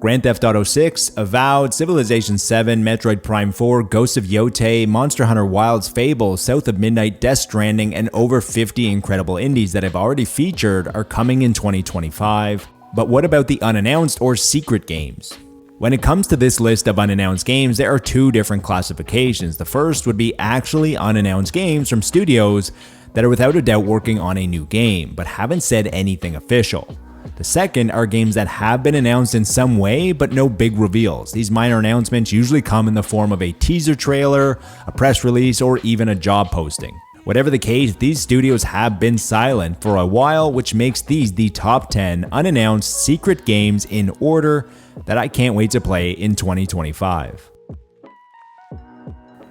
Grand Theft Auto 6, Avowed, Civilization 7, Metroid Prime 4, Ghosts of Yotei, Monster Hunter Wilds, Fable, South of Midnight, Death Stranding, and over 50 incredible indies that I've already featured are coming in 2025. But what about the unannounced or secret games? When it comes to this list of unannounced games, there are two different classifications. The first would be actually unannounced games from studios that are without a doubt working on a new game, but haven't said anything official. The second are games that have been announced in some way, but no big reveals. These minor announcements usually come in the form of a teaser trailer, a press release, or even a job posting. Whatever the case, these studios have been silent for a while, which makes these the top 10 unannounced secret games in order that I can't wait to play in 2025.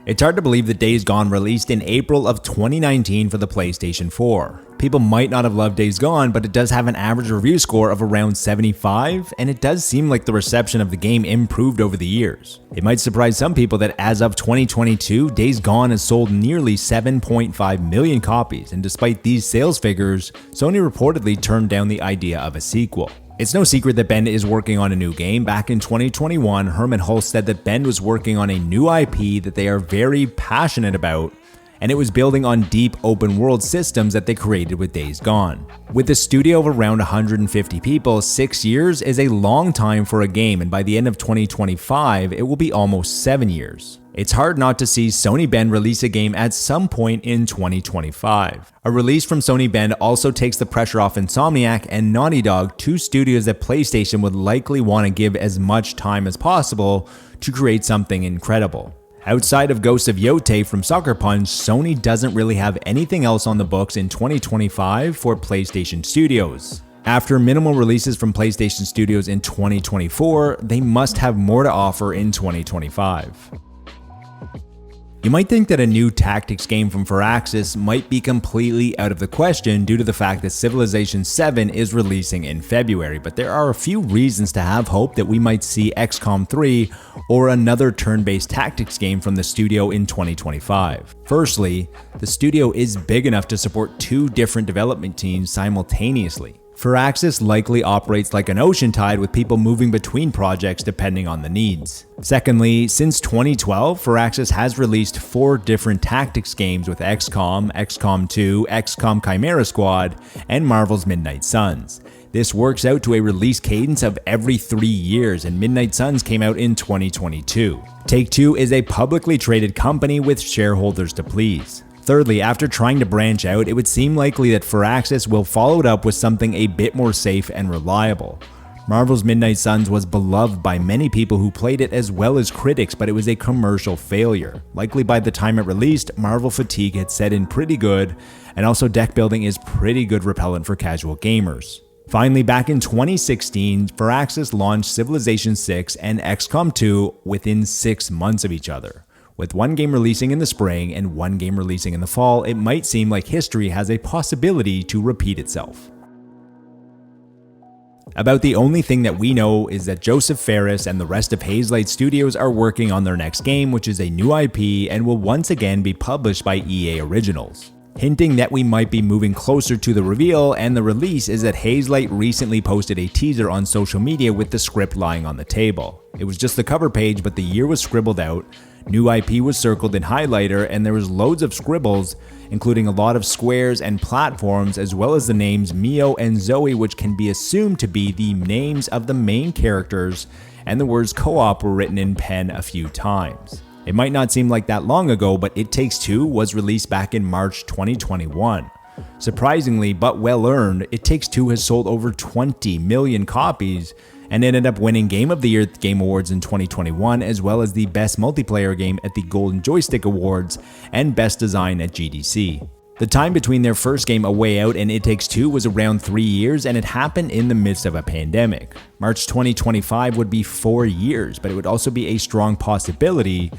It's hard to believe that Days Gone released in April of 2019 for the PlayStation 4. People might not have loved Days Gone, but it does have an average review score of around 75, and it does seem like the reception of the game improved over the years. It might surprise some people that as of 2022, Days Gone has sold nearly 7.5 million copies, and despite these sales figures, Sony reportedly turned down the idea of a sequel. It's no secret that Bend is working on a new game. Back in 2021, Hermen Hulst said that Bend was working on a new IP that they are very passionate about, and it was building on deep open world systems that they created with Days Gone. With a studio of around 150 people, 6 years is a long time for a game, and by the end of 2025, it will be almost 7 years. It's hard not to see Sony Bend release a game at some point in 2025. A release from Sony Bend also takes the pressure off Insomniac and Naughty Dog, two studios that PlayStation would likely want to give as much time as possible to create something incredible. Outside of Ghosts of Yotei from Sucker Punch, Sony doesn't really have anything else on the books in 2025 for PlayStation Studios. After minimal releases from PlayStation Studios in 2024, they must have more to offer in 2025. You might think that a new tactics game from Firaxis might be completely out of the question due to the fact that Civilization 7 is releasing in February, but there are a few reasons to have hope that we might see XCOM 3 or another turn-based tactics game from the studio in 2025. Firstly, the studio is big enough to support two different development teams simultaneously. Firaxis likely operates like an ocean tide with people moving between projects depending on the needs. Secondly, since 2012, Firaxis has released 4 different tactics games with XCOM, XCOM 2, XCOM Chimera Squad, and Marvel's Midnight Suns. This works out to a release cadence of every 3 years, and Midnight Suns came out in 2022. Take-Two is a publicly traded company with shareholders to please. Thirdly, after trying to branch out, it would seem likely that Firaxis will follow it up with something a bit more safe and reliable. Marvel's Midnight Suns was beloved by many people who played it as well as critics, but it was a commercial failure. Likely by the time it released, Marvel fatigue had set in pretty good, and also deck building is pretty good repellent for casual gamers. Finally, back in 2016, Firaxis launched Civilization 6 and XCOM 2 within 6 months of each other. With one game releasing in the spring and one game releasing in the fall, it might seem like history has a possibility to repeat itself. About the only thing that we know is that Joseph Fares and the rest of Hazelight Studios are working on their next game, which is a new IP and will once again be published by EA Originals. Hinting that we might be moving closer to the reveal and the release is that Hazelight recently posted a teaser on social media with the script lying on the table. It was just the cover page, but the year was scribbled out, new IP was circled in highlighter, and there was loads of scribbles, including a lot of squares and platforms, as well as the names Mio and Zoe, which can be assumed to be the names of the main characters, and the words co-op were written in pen a few times. It might not seem like that long ago, but It Takes Two was released back in March 2021. Surprisingly, but well earned, It Takes Two has sold over 20 million copies and ended up winning Game of the Year at the Game Awards in 2021, as well as the Best Multiplayer Game at the Golden Joystick Awards and Best Design at GDC. The time between their first game A Way Out and It Takes Two was around 3 years, and it happened in the midst of a pandemic. March 2025 would be 4 years, but it would also be a strong possibility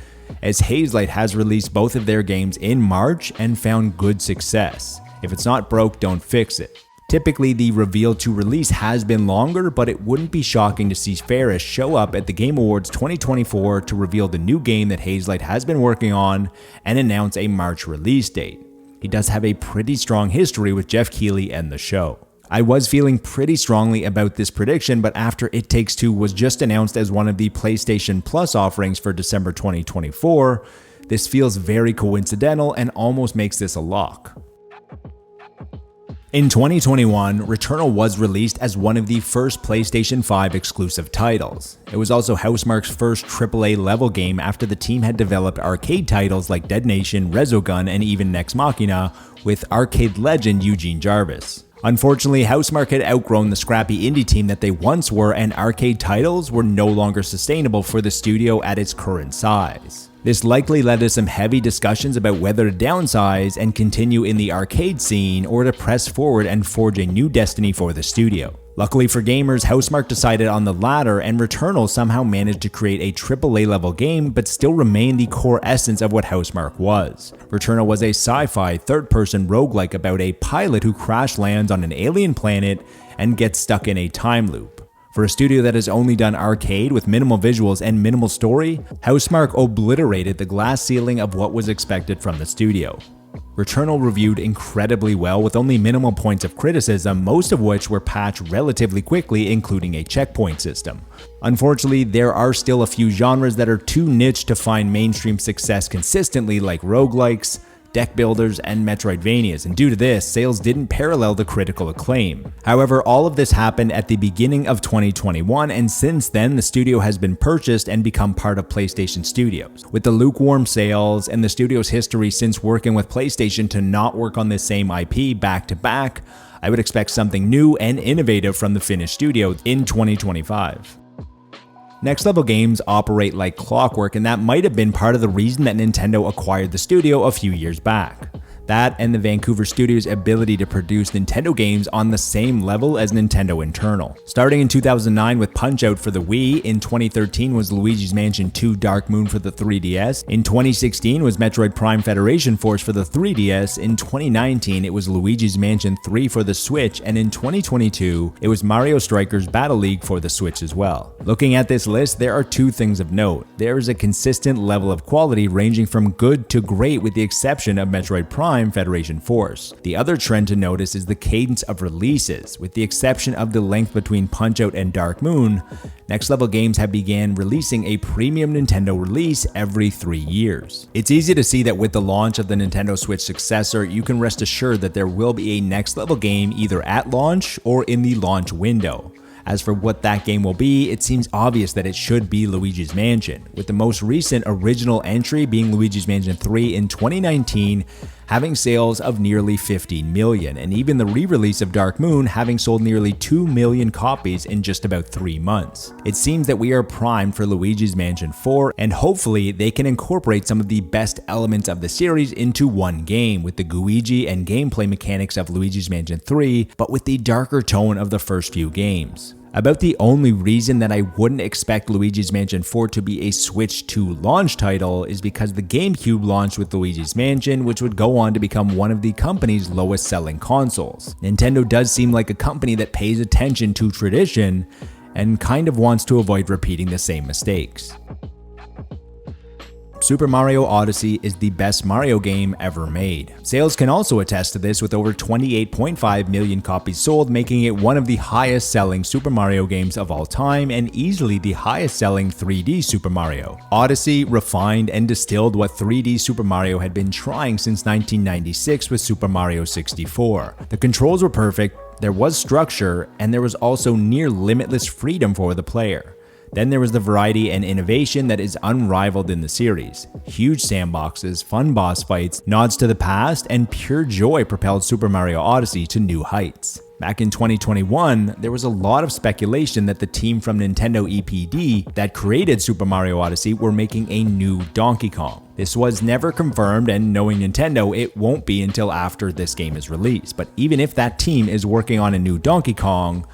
as Hazelight has released both of their games in March and found good success. If it's not broke, don't fix it. Typically, the reveal to release has been longer, but it wouldn't be shocking to see Fares show up at the Game Awards 2024 to reveal the new game that Hazelight has been working on and announce a March release date. He does have a pretty strong history with Jeff Keighley and the show. I was feeling pretty strongly about this prediction, but after It Takes Two was just announced as one of the PlayStation Plus offerings for December 2024, this feels very coincidental and almost makes this a lock. In 2021, Returnal was released as one of the first PlayStation 5 exclusive titles. It was also Housemarque's first AAA level game after the team had developed arcade titles like Dead Nation, Resogun, and even Nex Machina with arcade legend Eugene Jarvis. Unfortunately, Housemarque had outgrown the scrappy indie team that they once were, and arcade titles were no longer sustainable for the studio at its current size. This likely led to some heavy discussions about whether to downsize and continue in the arcade scene or to press forward and forge a new destiny for the studio. Luckily for gamers, Housemarque decided on the latter, and Returnal somehow managed to create a AAA level game but still remain the core essence of what Housemarque was. Returnal was a sci-fi third-person roguelike about a pilot who crash lands on an alien planet and gets stuck in a time loop. For a studio that has only done arcade with minimal visuals and minimal story, Housemarque obliterated the glass ceiling of what was expected from the studio. Returnal reviewed incredibly well with only minimal points of criticism, most of which were patched relatively quickly, including a checkpoint system. Unfortunately, there are still a few genres that are too niche to find mainstream success consistently, like roguelikes, deck builders, and Metroidvanias, and due to this, sales didn't parallel the critical acclaim. However, all of this happened at the beginning of 2021, and since then, the studio has been purchased and become part of PlayStation Studios. With the lukewarm sales and the studio's history since working with PlayStation to not work on this same IP back to back, I would expect something new and innovative from the Finnish studio in 2025. Next Level Games operate like clockwork, and that might have been part of the reason that Nintendo acquired the studio a few years back. That and the Vancouver studio's ability to produce Nintendo games on the same level as Nintendo internal. Starting in 2009 with Punch-Out for the Wii, in 2013 was Luigi's Mansion 2 Dark Moon for the 3DS, in 2016 was Metroid Prime Federation Force for the 3DS, in 2019 it was Luigi's Mansion 3 for the Switch, and in 2022 it was Mario Strikers Battle League for the Switch as well. Looking at this list, there are two things of note. There is a consistent level of quality ranging from good to great with the exception of Metroid Prime Federation Force. The other trend to notice is the cadence of releases. With the exception of the length between Punch-Out and Dark Moon, Next Level Games have began releasing a premium Nintendo release every 3 years. It's easy to see that with the launch of the Nintendo Switch successor, you can rest assured that there will be a Next Level game either at launch or in the launch window. As for what that game will be, it seems obvious that it should be Luigi's Mansion, with the most recent original entry being Luigi's Mansion 3 in 2019 having sales of nearly 15 million, and even the re-release of Dark Moon having sold nearly 2 million copies in just about 3 months. It seems that we are primed for Luigi's Mansion 4, and hopefully they can incorporate some of the best elements of the series into one game, with the Gooigi and gameplay mechanics of Luigi's Mansion 3, but with the darker tone of the first few games. About the only reason that I wouldn't expect Luigi's Mansion 4 to be a Switch 2 launch title is because the GameCube launched with Luigi's Mansion, which would go on to become one of the company's lowest selling consoles. Nintendo does seem like a company that pays attention to tradition and kind of wants to avoid repeating the same mistakes. Super Mario Odyssey is the best Mario game ever made. Sales can also attest to this, with over 28.5 million copies sold, making it one of the highest selling Super Mario games of all time and easily the highest selling 3D Super Mario. Odyssey refined and distilled what 3D Super Mario had been trying since 1996 with Super Mario 64. The controls were perfect, there was structure, and there was also near limitless freedom for the player. Then there was the variety and innovation that is unrivaled in the series. Huge sandboxes, fun boss fights, nods to the past, and pure joy propelled Super Mario Odyssey to new heights. Back in 2021, there was a lot of speculation that the team from Nintendo EPD that created Super Mario Odyssey were making a new Donkey Kong. This was never confirmed, and knowing Nintendo, it won't be until after this game is released. But even if that team is working on a new Donkey Kong,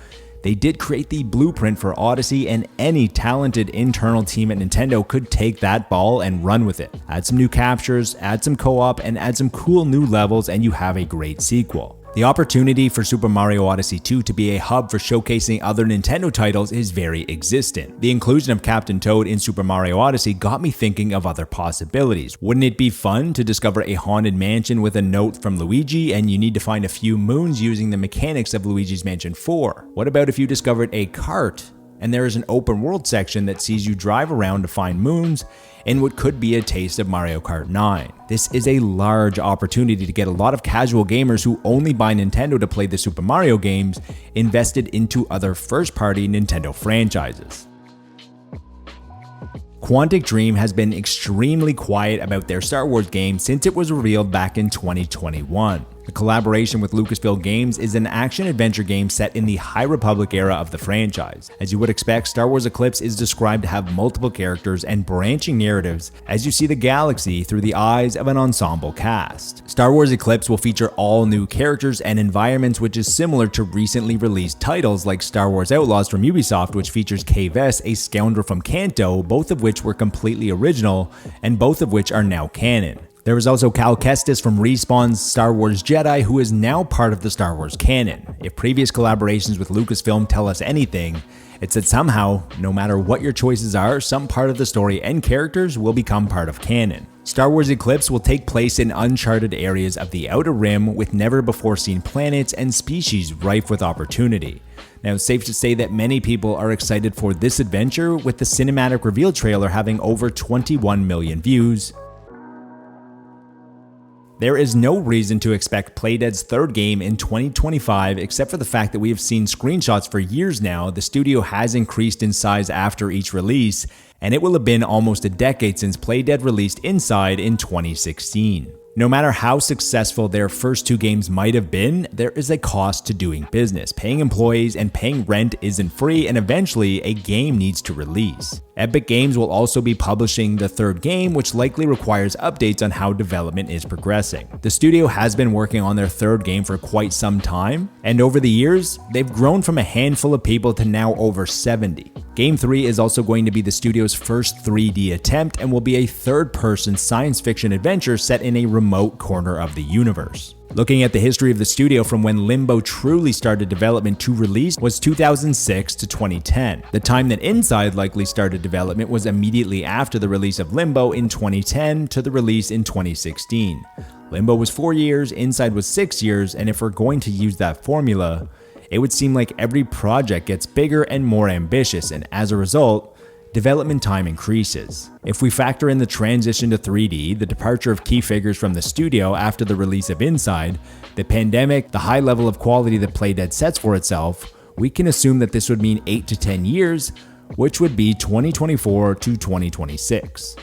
they did create the blueprint for Odyssey, and any talented internal team at Nintendo could take that ball and run with it. Add some new captures, add some co-op, and add some cool new levels, and you have a great sequel. The opportunity for Super Mario Odyssey 2 to be a hub for showcasing other Nintendo titles is very existent. The inclusion of Captain Toad in Super Mario Odyssey got me thinking of other possibilities. Wouldn't it be fun to discover a haunted mansion with a note from Luigi and you need to find a few moons using the mechanics of Luigi's Mansion 4? What about if you discovered a cart and there is an open world section that sees you drive around to find moons in what could be a taste of Mario Kart 9. This is a large opportunity to get a lot of casual gamers who only buy Nintendo to play the Super Mario games invested into other first-party Nintendo franchises. Quantic Dream has been extremely quiet about their Star Wars game since it was revealed back in 2021. The collaboration with Lucasfilm Games is an action-adventure game set in the High Republic era of the franchise. As you would expect, Star Wars Eclipse is described to have multiple characters and branching narratives as you see the galaxy through the eyes of an ensemble cast. Star Wars Eclipse will feature all new characters and environments, which is similar to recently released titles like Star Wars Outlaws from Ubisoft, which features Kay Vess, a scoundrel from Kanto, both of which were completely original and both of which are now canon. There was also Cal Kestis from Respawn's Star Wars Jedi, who is now part of the Star Wars canon. If previous collaborations with Lucasfilm tell us anything, it's that somehow, no matter what your choices are, some part of the story and characters will become part of canon. Star Wars Eclipse will take place in uncharted areas of the Outer Rim with never-before-seen planets and species rife with opportunity. Now, it's safe to say that many people are excited for this adventure, with the cinematic reveal trailer having over 21 million views. There is no reason to expect Playdead's third game in 2025 except for the fact that we have seen screenshots for years now. The studio has increased in size after each release, and it will have been almost a decade since Playdead released Inside in 2016. No matter how successful their first two games might have been, there is a cost to doing business. Paying employees and paying rent isn't free, and eventually a game needs to release. Epic Games will also be publishing the third game, which likely requires updates on how development is progressing. The studio has been working on their third game for quite some time, and over the years, they've grown from a handful of people to now over 70. Game 3 is also going to be the studio's first 3D attempt and will be a third-person science fiction adventure set in a remote corner of the universe. Looking at the history of the studio from when Limbo truly started development to release was 2006 to 2010. The time that Inside likely started development was immediately after the release of Limbo in 2010 to the release in 2016. Limbo was 4 years, Inside was 6 years, and if we're going to use that formula, it would seem like every project gets bigger and more ambitious, and as a result, development time increases. If we factor in the transition to 3D, the departure of key figures from the studio after the release of Inside, the pandemic, the high level of quality that Playdead sets for itself, we can assume that this would mean 8 to 10 years, which would be 2024 to 2026.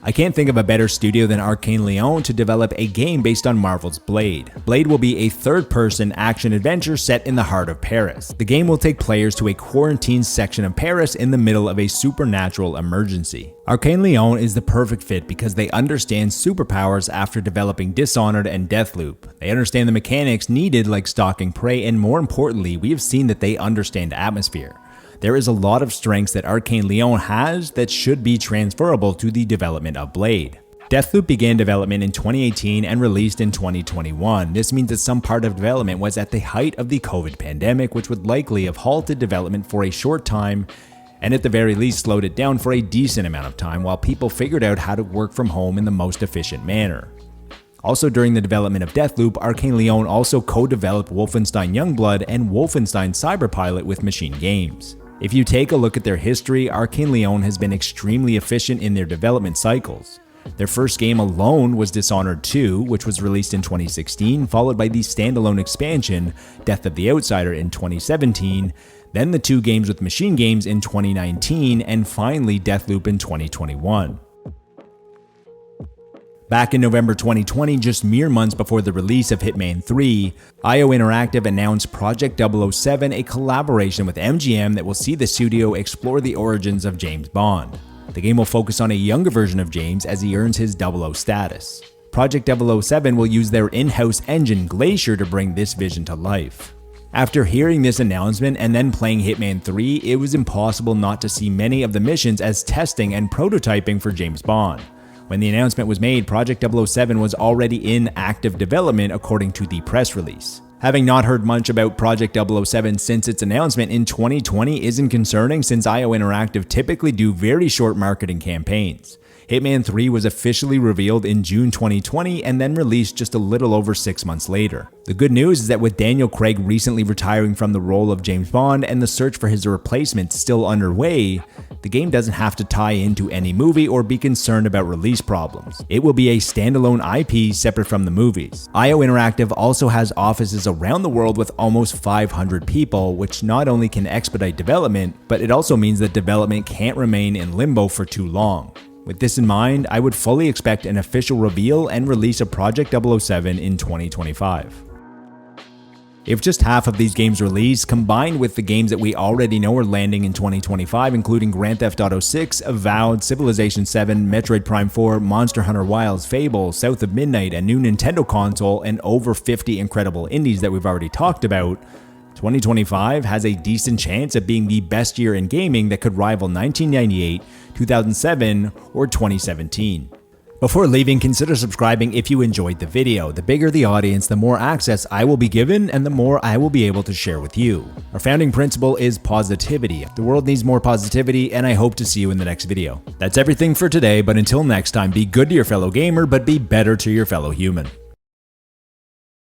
I can't think of a better studio than Arkane Lyon to develop a game based on Marvel's Blade. Blade will be a third-person action-adventure set in the heart of Paris. The game will take players to a quarantined section of Paris in the middle of a supernatural emergency. Arkane Lyon is the perfect fit because they understand superpowers after developing Dishonored and Deathloop. They understand the mechanics needed like stalking prey, and more importantly, we have seen that they understand atmosphere. There is a lot of strengths that Arkane Lyon has that should be transferable to the development of Blade. Deathloop began development in 2018 and released in 2021. This means that some part of development was at the height of the COVID pandemic, which would likely have halted development for a short time and at the very least slowed it down for a decent amount of time while people figured out how to work from home in the most efficient manner. Also during the development of Deathloop, Arkane Lyon also co-developed Wolfenstein Youngblood and Wolfenstein Cyberpilot with Machine Games. If you take a look at their history, Arkane Lyon has been extremely efficient in their development cycles. Their first game alone was Dishonored 2, which was released in 2016, followed by the standalone expansion, Death of the Outsider in 2017, then the two games with Machine Games in 2019, and finally Deathloop in 2021. Back in November 2020, just mere months before the release of Hitman 3, IO Interactive announced Project 007, a collaboration with MGM that will see the studio explore the origins of James Bond. The game will focus on a younger version of James as he earns his 00 status. Project 007 will use their in-house engine Glacier to bring this vision to life. After hearing this announcement and then playing Hitman 3, it was impossible not to see many of the missions as testing and prototyping for James Bond. When the announcement was made, Project 007 was already in active development according to the press release. Having not heard much about Project 007 since its announcement in 2020 isn't concerning, since IO Interactive typically do very short marketing campaigns. Hitman 3 was officially revealed in June 2020 and then released just a little over 6 months later. The good news is that with Daniel Craig recently retiring from the role of James Bond and the search for his replacement still underway, the game doesn't have to tie into any movie or be concerned about release problems. It will be a standalone IP separate from the movies. IO Interactive also has offices around the world with almost 500 people, which not only can expedite development, but it also means that development can't remain in limbo for too long. With this in mind, I would fully expect an official reveal and release of Project 007 in 2025. If just half of these games release, combined with the games that we already know are landing in 2025, including Grand Theft Auto 6, Avowed, Civilization 7, Metroid Prime 4, Monster Hunter Wilds, Fable, South of Midnight, a new Nintendo console, and over 50 incredible indies that we've already talked about, 2025 has a decent chance of being the best year in gaming that could rival 1998, 2007, or 2017. Before leaving, consider subscribing if you enjoyed the video. The bigger the audience, the more access I will be given and the more I will be able to share with you. Our founding principle is positivity. The world needs more positivity, and I hope to see you in the next video. That's everything for today, but until next time, be good to your fellow gamer, but be better to your fellow human.